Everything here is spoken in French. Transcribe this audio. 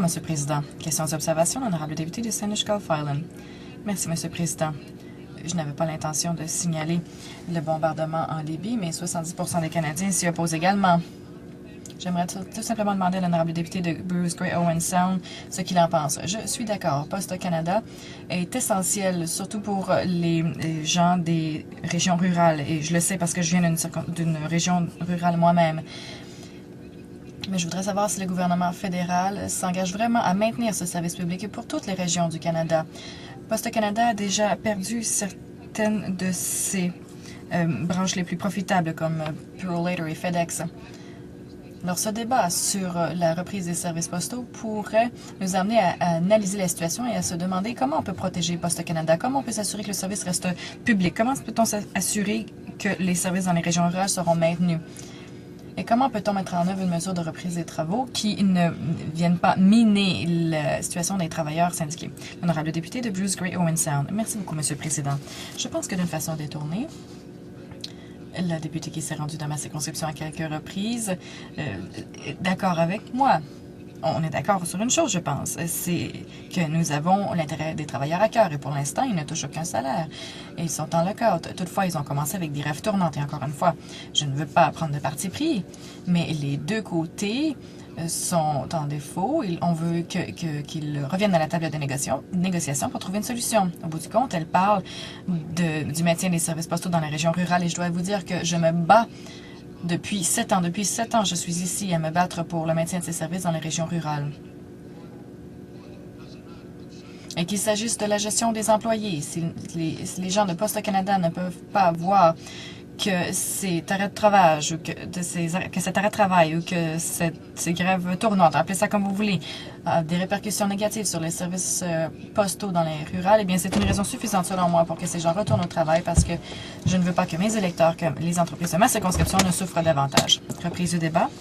Monsieur le Président. Questions et observations, l'honorable député de Saanich-Gulf Island. Merci, Monsieur le Président. Je n'avais pas l'intention de signaler le bombardement en Libye, mais 70 des Canadiens s'y opposent également. J'aimerais tout simplement demander à l'honorable député de Bruce Grey Owen Sound ce qu'il en pense. Je suis d'accord. Poste Canada est essentiel, surtout pour les gens des régions rurales. Et je le sais parce que je viens d'une région rurale moi-même. Mais je voudrais savoir si le gouvernement fédéral s'engage vraiment à maintenir ce service public pour toutes les régions du Canada. Poste Canada a déjà perdu certaines de ses branches les plus profitables, comme Purolator et FedEx. Alors, ce débat sur la reprise des services postaux pourrait nous amener à analyser la situation et à se demander comment on peut protéger Poste Canada, comment on peut s'assurer que le service reste public, comment peut-on s'assurer que les services dans les régions rurales seront maintenus. Et comment peut-on mettre en œuvre une mesure de reprise des travaux qui ne viennent pas miner la situation des travailleurs syndiqués? Honorable député de Bruce Grey Owen Sound. Merci beaucoup, Monsieur le Président. Je pense que d'une façon détournée, la députée qui s'est rendue dans ma circonscription à quelques reprises est d'accord avec moi. On est d'accord sur une chose, je pense, c'est que nous avons l'intérêt des travailleurs à cœur et pour l'instant, ils ne touchent aucun salaire. Et ils sont en lockout. Toutefois, ils ont commencé avec des rêves tournantes et encore une fois, je ne veux pas prendre de parti pris, mais les deux côtés sont en défaut. On veut qu'ils reviennent à la table de négociation pour trouver une solution. Au bout du compte, elle parle du maintien des services postaux dans les régions rurales et je dois vous dire que je me bats depuis 7 ans. Depuis 7 ans, je suis ici à me battre pour le maintien de ces services dans les régions rurales. Et qu'il s'agisse de la gestion des employés, si les gens de Poste Canada ne peuvent pas voir que cet arrêt de travail ou que cet arrêt de travail ou que ces grèves tournantes, appelez ça comme vous voulez, a des répercussions négatives sur les services postaux dans les rurales, eh bien c'est une raison suffisante selon moi pour que ces gens retournent au travail parce que je ne veux pas que mes électeurs, que les entreprises de ma circonscription ne souffrent davantage. Reprise du débat.